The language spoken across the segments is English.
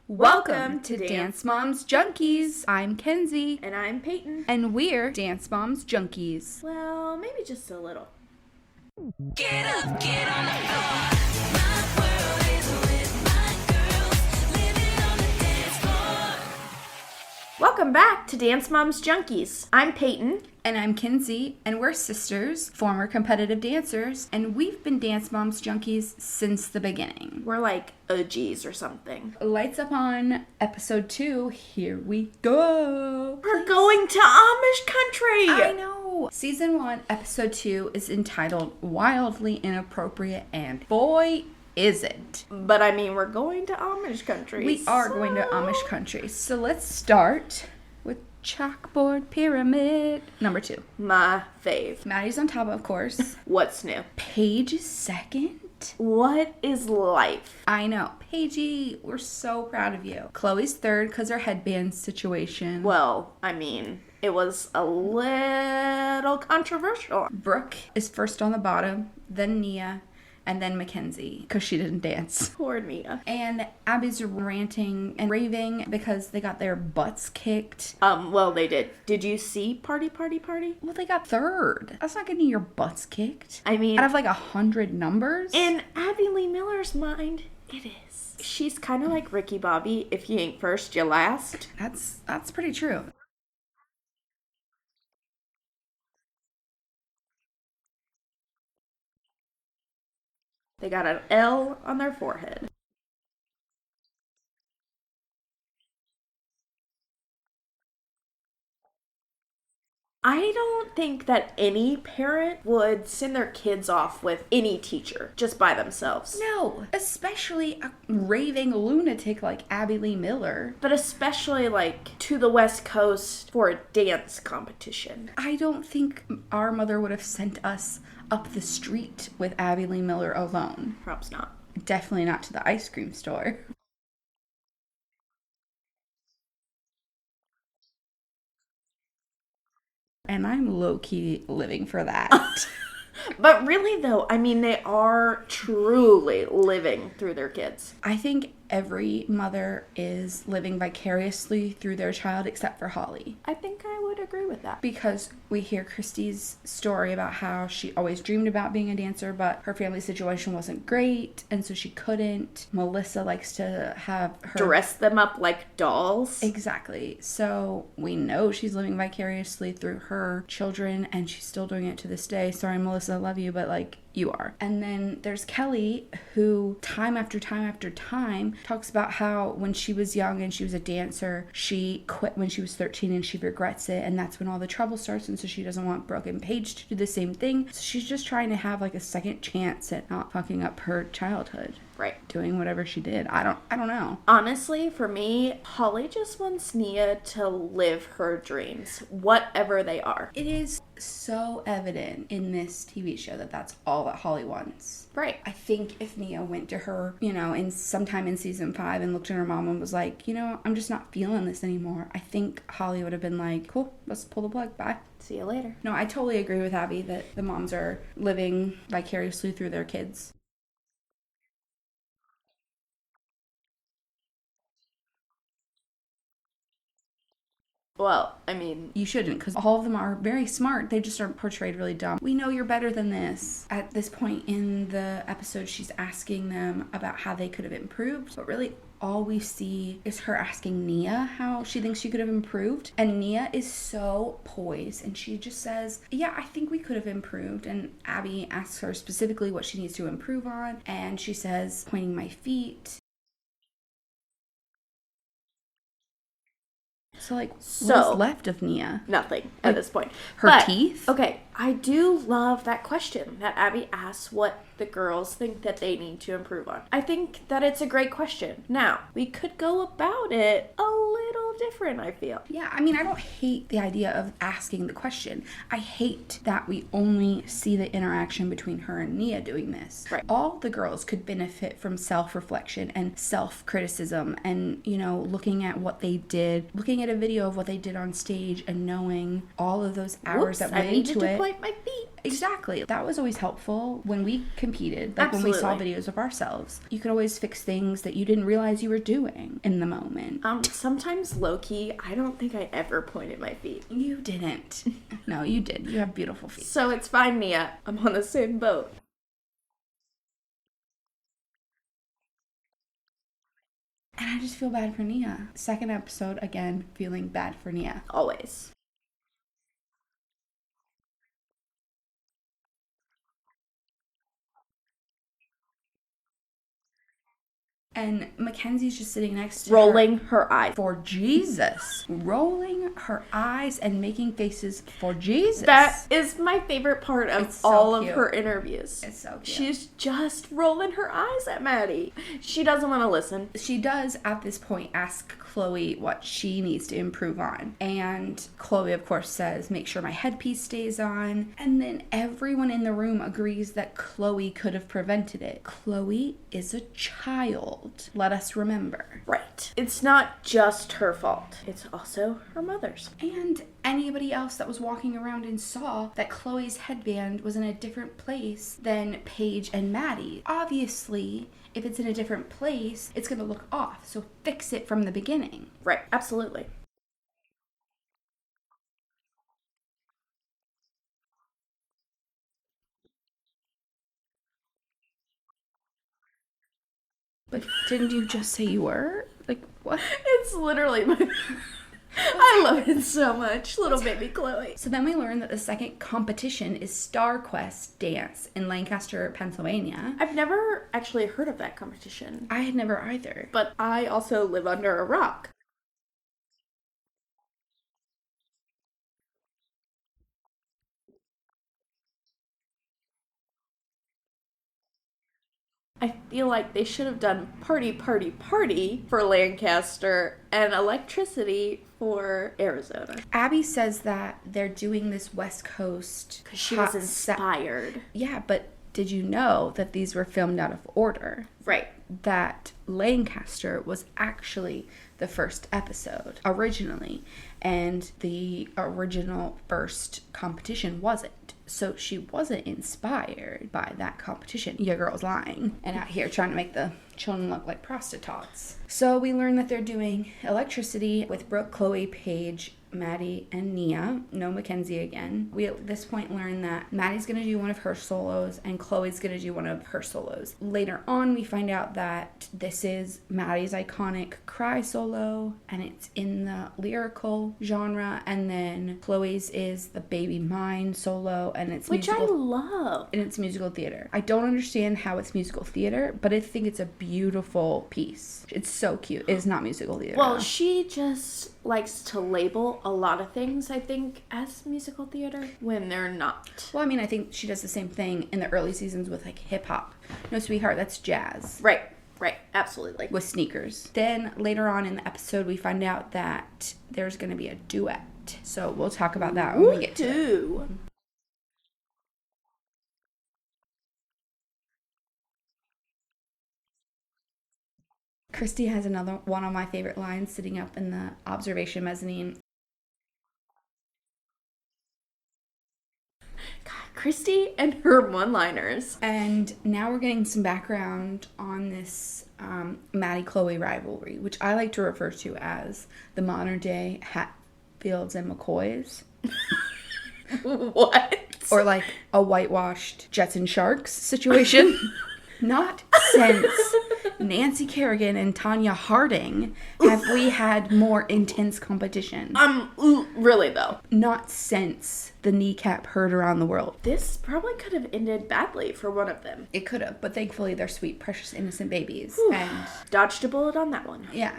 Welcome to Dance Moms Junkies. I'm Kenzie. And I'm Peyton. And we're Dance Moms Junkies. Well, maybe just a little. Get up, get on the floor. My world is with my girls, living on the dance floor. Welcome back to Dance Moms Junkies. I'm Peyton. And I'm Kenzie, and we're sisters, former competitive dancers, and we've been Dance Moms Junkies since the beginning. We're like OGs or something. Lights up on episode 2. Here we go. We're going to Amish country. I know. Season 1, episode 2 is entitled Wildly Inappropriate, and boy, is it. But I mean, we're going to Amish country. We are going to Amish country. So let's start with Chalkboard Pyramid number 2. My fave. Maddie's on top, of course. What's new? Paige is second. What is life? I know. Paigey, we're so proud of you. Chloe's third because her headband situation. Well, I mean, it was a little controversial. Brooke is first on the bottom, then Nia, and then Mackenzie, because she didn't dance. Poor Mia. And Abby's ranting and raving because they got their butts kicked. Well, they did. Did you see Party? Well, they got third. That's not getting your butts kicked. I mean, out of like 100 numbers. in Abby Lee Miller's mind, it is. She's kind of like Ricky Bobby. If you ain't first, you last. That's pretty true. They got an L on their forehead. I don't think that any parent would send their kids off with any teacher just by themselves. No, especially a raving lunatic like Abby Lee Miller. But especially like to the West Coast for a dance competition. I don't think our mother would have sent us up the street with Abby Lee Miller alone. Perhaps not. Definitely not to the ice cream store. And I'm low-key living for that. But really though, I mean, they are truly living through their kids. I think every mother is living vicariously through their child except for Holly. I think I would agree with that. Because we hear Christy's story about how she always dreamed about being a dancer, but her family situation wasn't great, and so she couldn't. Melissa likes to have her Dress them up like dolls. Exactly. So we know she's living vicariously through her children, and she's still doing it to this day. Sorry, Melissa, I love you, but like, you are. And then there's Kelly, who time after time after time talks about how when she was young and she was a dancer, she quit when she was 13 and she regrets it, and that's when all the trouble starts, and so she doesn't want Brooke and Paige to do the same thing. So she's just trying to have like a second chance at not fucking up her childhood. Right. Doing whatever she did. I don't know. Honestly, for me, Holly just wants Nia to live her dreams, whatever they are. It is so evident in this TV show that that's all that Holly wants. Right. I think if Nia went to her, in sometime in season 5 and looked at her mom and was like, I'm just not feeling this anymore, I think Holly would have been like, cool, let's pull the plug, bye. See you later. No, I totally agree with Abby that the moms are living vicariously through their kids. Well, I mean, you shouldn't, because all of them are very smart. They just are portrayed really dumb. We know you're better than this. At this point in the episode, she's asking them about how they could have improved, but really all we see is her asking Nia how she thinks she could have improved. And Nia is so poised, and she just says, yeah, I think we could have improved. And Abby asks her specifically what she needs to improve on, and she says, pointing my feet. So, what's left of Nia? Nothing at this point. Her teeth? Okay, I do love that question that Abby asks what the girls think that they need to improve on. I think that it's a great question. Now, we could go about it a little different, I feel. Yeah, I mean, I don't hate the idea of asking the question. I hate that we only see the interaction between her and Nia doing this. Right. All the girls could benefit from self-reflection and self-criticism and, looking at what they did, looking at a video of what they did on stage and knowing all of those hours that went into it. I needed to point my feet. Exactly. That was always helpful when we competed. Like when we saw Absolutely. videos of ourselves. You could always fix things that you didn't realize you were doing in the moment. Sometimes low-key, I don't think I ever pointed my feet. You didn't. No, you did. You have beautiful feet. So it's fine, Nia. I'm on the same boat. And I just feel bad for Nia. Second episode, again, feeling bad for Nia. Always. And Mackenzie's just sitting next to Rolling her eyes. For Jesus. Rolling her eyes and making faces for Jesus. That is my favorite part of It's so all cute. of her interviews. It's so cute. She's just rolling her eyes at Maddie. She doesn't want to listen. She does, at this point, ask Chloe what she needs to improve on. And Chloe, of course, says, make sure my headpiece stays on. And then everyone in the room agrees that Chloe could have prevented it. Chloe is a child. Let us remember. Right. It's not just her fault. It's also her mother's. And anybody else that was walking around and saw that Chloe's headband was in a different place than Paige and Maddie. Obviously, if it's in a different place, it's going to look off. So fix it from the beginning. Right. Absolutely. But didn't you just say you were? Like, what? It's literally my... I love it so much. Little baby Chloe. So then we learn that the second competition is Star Quest Dance in Lancaster, Pennsylvania. I've never actually heard of that competition. I had never either. But I also live under a rock. I feel like they should have done party, party, party for Lancaster and electricity for Arizona. Abby says that they're doing this West Coast Because she hot was inspired. Yeah, but did you know that these were filmed out of order? Right. That Lancaster was actually the first episode originally, and the original first competition wasn't. So she wasn't inspired by that competition. Your girl's lying and out here trying to make the children look like prostitutes. So we learn that they're doing electricity with Brooke, Chloe, Paige, Maddie, and Nia. No Mackenzie again. We at this point learn that Maddie's going to do one of her solos and Chloe's going to do one of her solos. Later on, we find out that this is Maddie's iconic cry solo, and it's in the lyrical genre, and then Chloe's is the Baby Mine solo, and it's Which I musical. love. And it's musical theater. I don't understand how it's musical theater, but I think it's a beautiful piece. It's so cute. It is not musical theater. Well, she just likes to label a lot of things, I think, as musical theater when they're not. Well, I mean, I think she does the same thing in the early seasons with like hip hop. No, sweetheart, that's jazz. Right, absolutely. With sneakers. Then later on in the episode, we find out that there's going to be a duet. So we'll talk about that when we get to it. do. Christy has another one of my favorite lines sitting up in the observation mezzanine. God, Christy and her one-liners. And now we're getting some background on this Maddie Chloe rivalry, which I like to refer to as the modern day Hatfields and McCoys. What? Or like a whitewashed Jets and Sharks situation. Not since Nancy Kerrigan and Tanya Harding have we had more intense competition. Really though. Not since the kneecap heard around the world. This probably could have ended badly for one of them. It could have, but thankfully they're sweet, precious, innocent babies. And Dodged a bullet on that one. yeah.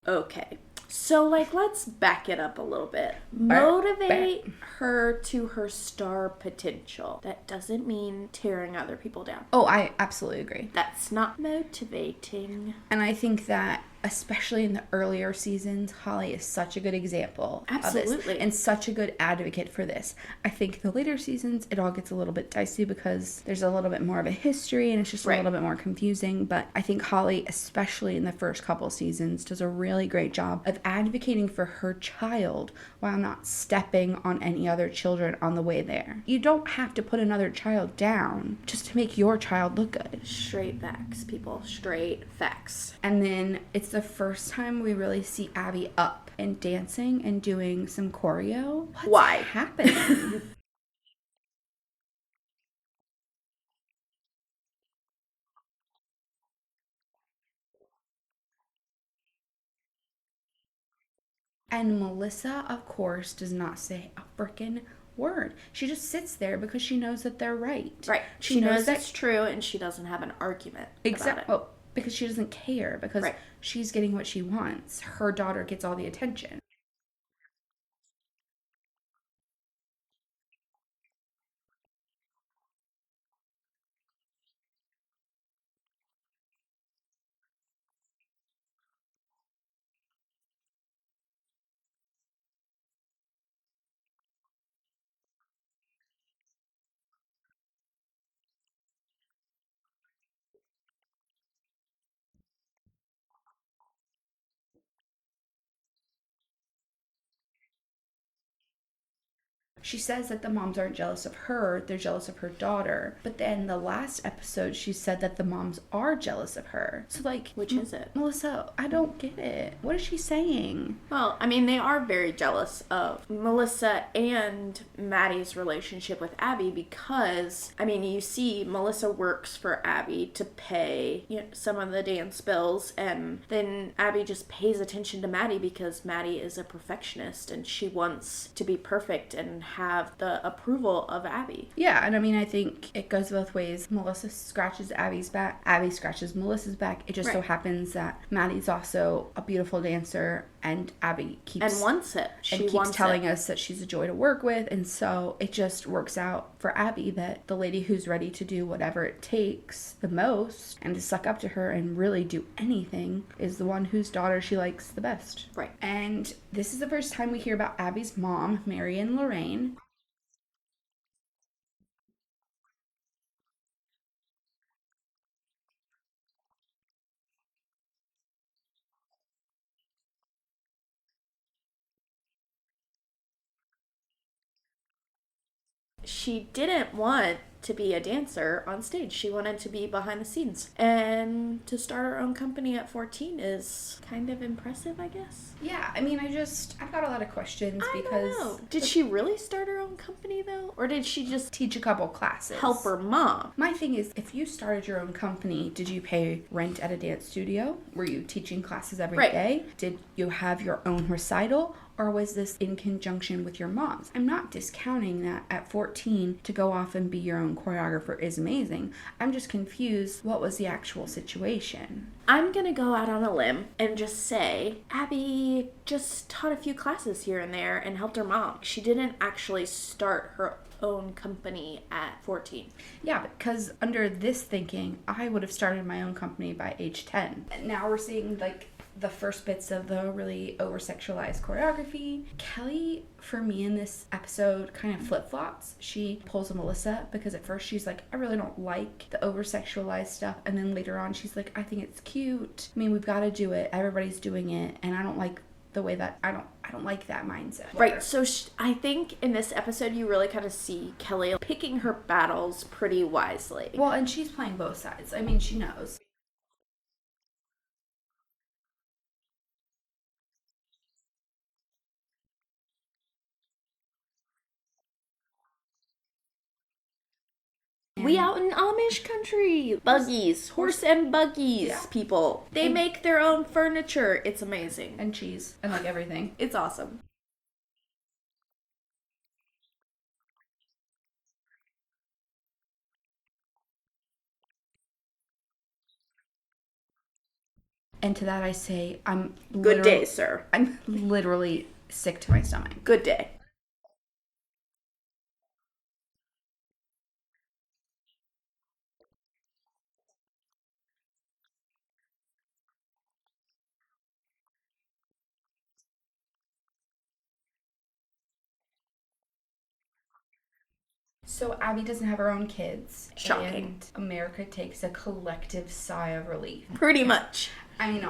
Okay. So, let's back it up a little bit. Motivate her to her star potential. That doesn't mean tearing other people down. Oh, I absolutely agree. That's not motivating. And I think that especially in the earlier seasons, Holly is such a good example of Absolutely. this and such a good advocate for this. I think the later seasons, it all gets a little bit dicey because there's a little bit more of a history and it's just a Right. little bit more confusing. But I think Holly, especially in the first couple seasons, does a really great job of advocating for her child while not stepping on any other children on the way there. You don't have to put another child down just to make your child look good. Straight facts, people. Straight facts. And then it's the first time we really see Abby up and dancing and doing some choreo. What's Why? happening? And Melissa, of course, does not say a frickin' word. She just sits there because she knows that they're right. Right. She knows that's true, and she doesn't have an argument about Exactly. it. Well, because she doesn't care, because Right. she's getting what she wants. Her daughter gets all the attention. She says that the moms aren't jealous of her, they're jealous of her daughter. But then the last episode, she said that the moms are jealous of her. So, like, Which is it? Melissa, I don't get it. What is she saying? Well, I mean, they are very jealous of Melissa and Maddie's relationship with Abby because, I mean, you see Melissa works for Abby to pay some of the dance bills, and then Abby just pays attention to Maddie because Maddie is a perfectionist and she wants to be perfect and have the approval of Abby. Yeah, and I mean, I think it goes both ways. Melissa scratches Abby's back, Abby scratches Melissa's back. It just so Right. happens that Maddie's also a beautiful dancer, and Abby keeps And wants it. She and keeps wants telling it. us that she's a joy to work with, and so it just works out for Abby that the lady who's ready to do whatever it takes the most and to suck up to her and really do anything is the one whose daughter she likes the best. Right. And this is the first time we hear about Abby's mom, Marion Lorraine. She didn't want to be a dancer on stage. She wanted to be behind the scenes. And to start her own company at 14 is kind of impressive, I guess. Yeah, I mean, I've got a lot of questions I because don't know. Did she really start her own company though? Or did she just teach a couple classes. help her mom? My thing is, if you started your own company, did you pay rent at a dance studio? Were you teaching classes every Right. day? Did you have your own recital? Or was this in conjunction with your mom's? I'm not discounting that at 14 to go off and be your own choreographer is amazing. I'm just confused what was the actual situation. I'm gonna go out on a limb and just say Abby just taught a few classes here and there and helped her mom. She didn't actually start her own company at 14. Yeah, because under this thinking, I would have started my own company by age 10. Now we're seeing like the first bits of the really over-sexualized choreography. Kelly, for me in this episode, kind of flip-flops. She pulls a Melissa because at first she's like, I really don't like the over-sexualized stuff. And then later on she's like, I think it's cute. I mean, we've got to do it. Everybody's doing it. And I don't like the way that, I don't like that mindset. Right, so I think in this episode you really kind of see Kelly picking her battles pretty wisely. Well, and she's playing both sides. I mean, she knows. We out in Amish country. Buggies. Horse and buggies, Yeah. people. They And- make their own furniture. It's amazing. And cheese. And like everything. It's awesome. And to that I say, Good day, sir. I'm literally sick to my stomach. Good day. So Abby doesn't have her own kids. Shocking. And America takes a collective sigh of relief. Pretty much. I mean,